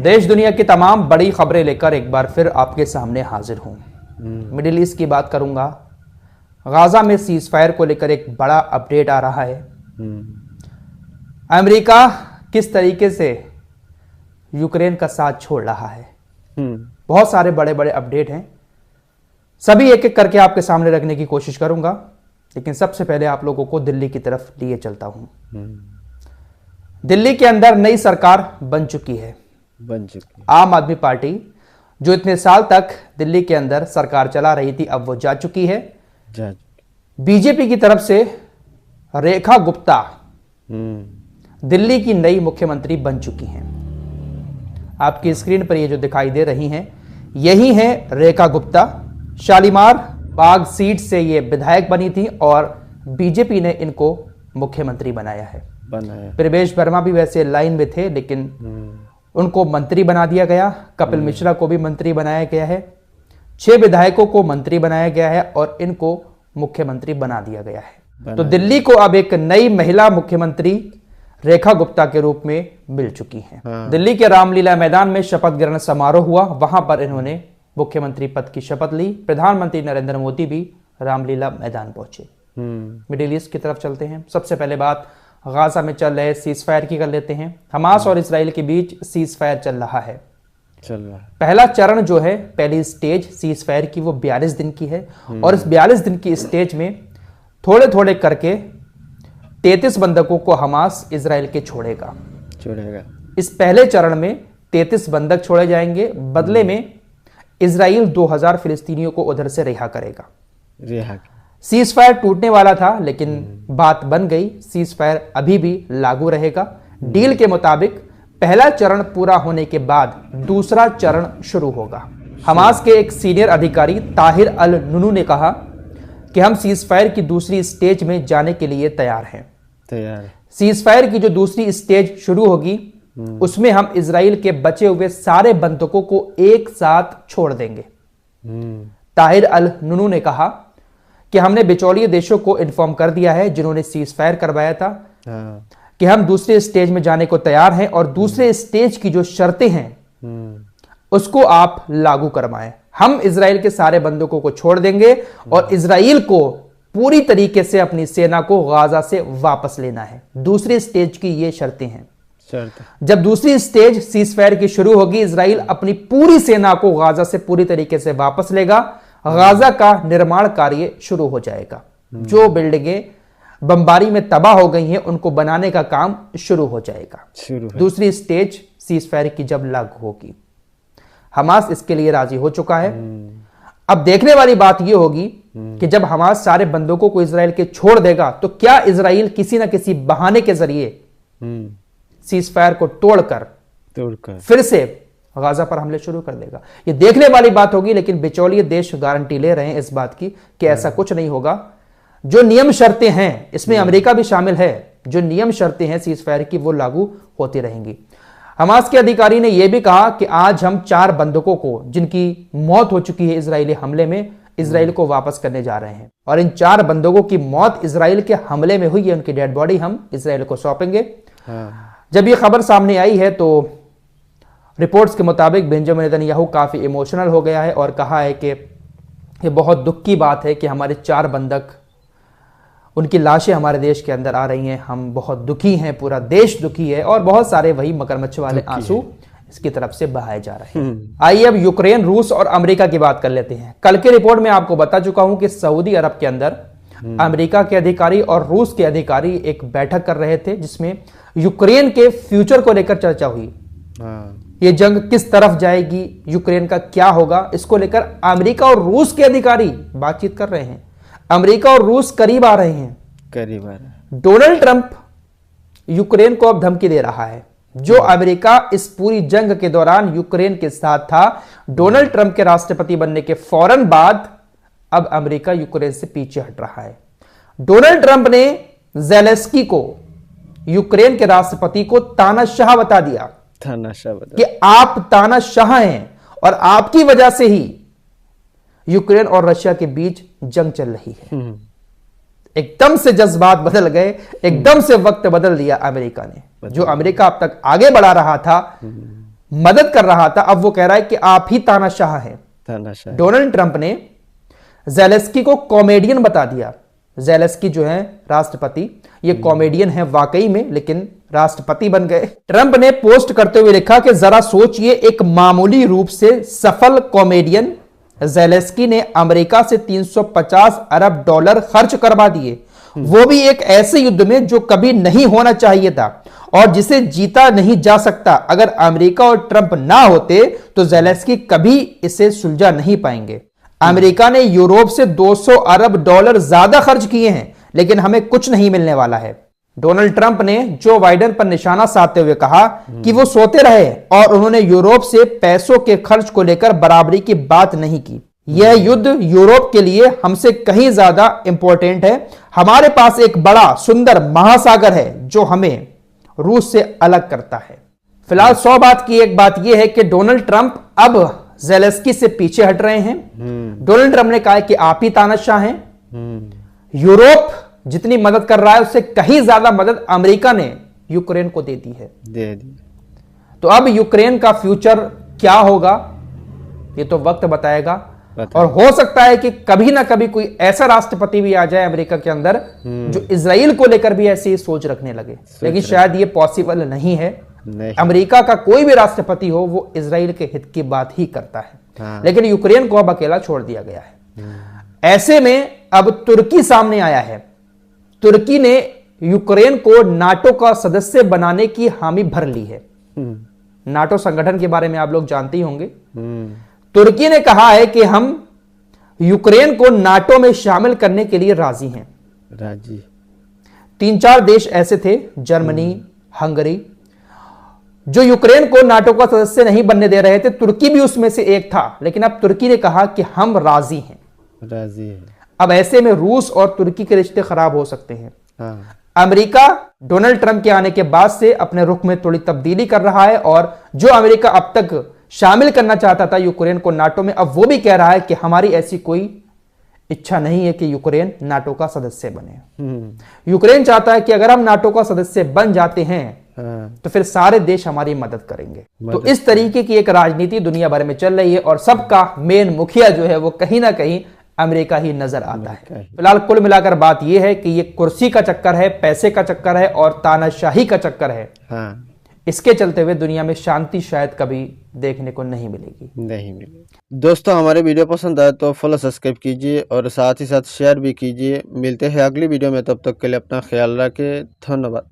देश दुनिया की तमाम बड़ी खबरें लेकर एक बार फिर आपके सामने हाजिर हूं। मिडिल ईस्ट की बात करूंगा। गाजा में सीज फायर को लेकर एक बड़ा अपडेट आ रहा है। अमेरिका किस तरीके से यूक्रेन का साथ छोड़ रहा है। बहुत सारे बड़े बड़े अपडेट हैं, सभी एक एक करके आपके सामने रखने की कोशिश करूंगा। लेकिन सबसे पहले आप लोगों को दिल्ली की तरफ लिए चलता हूं। दिल्ली के अंदर नई सरकार बन चुकी है। आम आदमी पार्टी जो इतने साल तक दिल्ली के अंदर सरकार चला रही थी, अब वो जा चुकी है। बीजेपी की तरफ से रेखा गुप्ता दिल्ली की नई मुख्यमंत्री बन चुकी हैं। आपकी स्क्रीन पर ये जो दिखाई दे रही हैं, यही हैं रेखा गुप्ता। शालीमार बाग सीट से ये विधायक बनी थी और बीजेपी ने इनको मुख्यमंत्री बनाया है। प्रवेश वर्मा भी वैसे लाइन में थे, लेकिन उनको मंत्री बना दिया गया। कपिल मिश्रा को भी मंत्री बनाया गया है। 6 विधायकों को मंत्री बनाया गया है और इनको मुख्यमंत्री बना दिया गया है। तो दिल्ली को अब एक नई महिला मुख्यमंत्री रेखा गुप्ता के रूप में मिल चुकी हैं। दिल्ली के रामलीला मैदान में शपथ ग्रहण समारोह हुआ, वहां पर इन्होंने मुख्यमंत्री पद की शपथ ली। प्रधानमंत्री नरेंद्र मोदी भी रामलीला मैदान पहुंचे। मिडिल ईस्ट की तरफ चलते हैं। सबसे पहले बात गाजा में चल रहे सीज फायर की कर लेते हैं। हमास और इजराइल के बीच सीज फायर चल रहा है। पहला चरण जो है, पहली स्टेज सीज फायर की, वो 42 दिन की है। और इस 42 दिन की स्टेज में थोड़े थोड़े करके 33 बंधकों को हमास इजराइल के छोड़ेगा। इस पहले चरण में 33 बंधक छोड़े जाएंगे। बदले में इजराइल 2000 फिलिस्तीनियों को उधर से रिहा करेगा। सीज फायर टूटने वाला था, लेकिन बात बन गई। सीज फायर अभी भी लागू रहेगा। डील के मुताबिक पहला चरण पूरा होने के बाद दूसरा चरण शुरू होगा। हमास के एक सीनियर अधिकारी ताहिर अल नुनू ने कहा कि हम सीज फायर की दूसरी स्टेज में जाने के लिए तैयार हैं। सीज फायर की जो दूसरी स्टेज शुरू होगी, उसमें हम इजराइल के बचे हुए सारे बंधकों को एक साथ छोड़ देंगे। ताहिर अल नुनू ने कहा कि हमने बिचौलिए देशों को इन्फॉर्म कर दिया है, जिन्होंने सीज फायर करवाया था, कि हम दूसरे स्टेज में जाने को तैयार हैं और दूसरे स्टेज की जो शर्तें हैं उसको आप लागू करवाएं। हम इजराइल के सारे बंधकों को छोड़ देंगे और इजराइल को पूरी तरीके से अपनी सेना को गाजा से वापस लेना है। दूसरी स्टेज की ये शर्तें हैं। जब दूसरी स्टेज सीज फायर की शुरू होगी, इजराइल अपनी पूरी सेना को गाजा से पूरी तरीके से वापस लेगा। गाजा का निर्माण कार्य शुरू हो जाएगा। जो बिल्डिंगें बमबारी में तबाह हो गई हैं, उनको बनाने का काम शुरू हो जाएगा। दूसरी स्टेज सीज फायर की जब लागू होगी, हमास इसके लिए राजी हो चुका है। अब देखने वाली बात यह होगी कि जब हमास सारे बंदूकों को इजराइल के छोड़ देगा, तो क्या इजराइल किसी ना किसी बहाने के जरिए सीज फायर को तोड़कर फिर से गाजा पर हमले शुरू कर देगा। ये देखने वाली बात होगी, लेकिन बिचौलिए देश गारंटी ले रहे हैं इस बात की कि ऐसा कुछ नहीं होगा। जो नियम शर्तें हैं, इसमें अमेरिका भी शामिल है, जो नियम शर्तें हैं सीज फायर की, वो लागू होती रहेंगी। हमास के अधिकारी ने यह भी कहा कि आज हम 4 बंधकों को, जिनकी मौत हो चुकी है इजरायली हमले में, इजराइल को वापस करने जा रहे हैं। और इन 4 बंधकों की मौत इजराइल के हमले में हुई है, उनकी डेड बॉडी हम इजराइल को सौंपेंगे। जब यह खबर सामने आई है, तो रिपोर्ट्स के मुताबिक बेंजामिन नेतन्याहू काफी इमोशनल हो गया है और कहा है कि ये बहुत दुख की बात है कि हमारे 4 बंधक, उनकी लाशें हमारे देश के अंदर आ रही हैं। हम बहुत दुखी हैं, पूरा देश दुखी है। और बहुत सारे वही मगरमच्छ वाले आंसू इसकी तरफ से बहाए जा रहे हैं। आइए अब यूक्रेन, रूस और अमेरिका की बात कर लेते हैं। कल के रिपोर्ट में आपको बता चुका हूं कि सऊदी अरब के अंदर अमेरिका के अधिकारी और रूस के अधिकारी एक बैठक कर रहे थे, जिसमें यूक्रेन के फ्यूचर को लेकर चर्चा हुई। ये जंग किस तरफ जाएगी, यूक्रेन का क्या होगा, इसको लेकर अमेरिका और रूस के अधिकारी बातचीत कर रहे हैं। अमेरिका और रूस करीब आ रहे हैं। डोनाल्ड ट्रंप यूक्रेन को अब धमकी दे रहा है। जो अमेरिका इस पूरी जंग के दौरान यूक्रेन के साथ था, डोनाल्ड ट्रंप के राष्ट्रपति बनने के फौरन बाद अब अमेरिका यूक्रेन से पीछे हट रहा है। डोनाल्ड ट्रंप ने ज़ेलेंस्की को, यूक्रेन के राष्ट्रपति को, तानाशाह बता दिया कि आप तानाशाह हैं और आपकी वजह से ही यूक्रेन और रशिया के बीच जंग चल रही है। एकदम से जज्बात बदल गए, एकदम से वक्त बदल दिया अमेरिका ने। जो अमेरिका अब तक आगे बढ़ा रहा था, मदद कर रहा था, अब वो कह रहा है कि आप ही तानाशाह हैं। डोनाल्ड ट्रंप ने ज़ेलेंस्की को कॉमेडियन बता दिया। ज़ेलेंस्की जो है राष्ट्रपति, ये कॉमेडियन है वाकई में, लेकिन राष्ट्रपति बन गए। ट्रंप ने पोस्ट करते हुए लिखा कि जरा सोचिए, एक मामूली रूप से सफल कॉमेडियन ज़ेलेंस्की ने अमेरिका से 350 अरब डॉलर खर्च करवा दिए, वो भी एक ऐसे युद्ध में जो कभी नहीं होना चाहिए था और जिसे जीता नहीं जा सकता। अगर अमेरिका और ट्रंप ना होते तो ज़ेलेंस्की कभी इसे सुलझा नहीं पाएंगे। अमेरिका ने यूरोप से 200 अरब डॉलर ज्यादा खर्च किए हैं, लेकिन हमें कुछ नहीं मिलने वाला है। डोनाल्ड ट्रंप ने जो बाइडेन पर निशाना साधते हुए कहा कि वो सोते रहे और उन्होंने यूरोप से पैसों के खर्च को लेकर बराबरी की बात नहीं की। यह युद्ध यूरोप के लिए हमसे कहीं ज्यादा इंपॉर्टेंट है। हमारे पास एक बड़ा सुंदर महासागर है जो हमें रूस से अलग करता है। फिलहाल 100 बात की एक बात यह है कि डोनाल्ड ट्रंप अब ज़ेलेंस्की से पीछे हट रहे हैं। डोनाल्ड ट्रंप ने कहा है कि आप ही तानाशाह हैं। यूरोप जितनी मदद कर रहा है उससे कहीं ज्यादा मदद अमेरिका ने यूक्रेन को दे दी है। तो अब यूक्रेन का फ्यूचर क्या होगा ये तो वक्त बताएगा, और हो सकता है कि कभी ना कभी कोई ऐसा राष्ट्रपति भी आ जाए अमेरिका के अंदर जो इजराइल को लेकर भी ऐसी सोच रखने लगे, लेकिन शायद ये पॉसिबल नहीं है। अमेरिका का कोई भी राष्ट्रपति हो वो इजराइल के हित की बात ही करता है। लेकिन यूक्रेन को अब अकेला छोड़ दिया गया है। ऐसे में अब तुर्की सामने आया है। तुर्की ने यूक्रेन को नाटो का सदस्य बनाने की हामी भर ली है। नाटो संगठन के बारे में आप लोग जानते ही होंगे। तुर्की ने कहा है कि हम यूक्रेन को नाटो में शामिल करने के लिए राजी हैं। 3-4 देश ऐसे थे, जर्मनी, हंगरी, जो यूक्रेन को नाटो का सदस्य नहीं बनने दे रहे थे। तुर्की भी उसमें से एक था, लेकिन अब तुर्की ने कहा कि हम राजी हैं। अब ऐसे में रूस और तुर्की के रिश्ते खराब हो सकते हैं। अमेरिका डोनाल्ड ट्रंप के आने के बाद से अपने रुख में थोड़ी तब्दीली कर रहा है, और जो अमेरिका अब तक शामिल करना चाहता था यूक्रेन को नाटो में, अब वो भी कह रहा है कि हमारी ऐसी कोई इच्छा नहीं है कि यूक्रेन नाटो का सदस्य बने। यूक्रेन चाहता है कि अगर हम नाटो का सदस्य बन जाते हैं तो फिर सारे देश हमारी मदद करेंगे। तो इस तरीके की एक राजनीति दुनिया भर में चल रही है, और सबका मेन मुखिया जो है वो कहीं ना कहीं अमेरिका ही नजर आता है। फिलहाल कुल मिलाकर बात यह है कि ये कुर्सी का चक्कर है, पैसे का चक्कर है और तानाशाही का चक्कर है। इसके चलते हुए दुनिया में शांति शायद कभी देखने को नहीं मिलेगी। दोस्तों, हमारे वीडियो पसंद आए तो फॉलो सब्सक्राइब कीजिए और साथ ही साथ शेयर भी कीजिए। मिलते हैं अगली वीडियो में, तब तक के लिए अपना ख्याल रखें। धन्यवाद।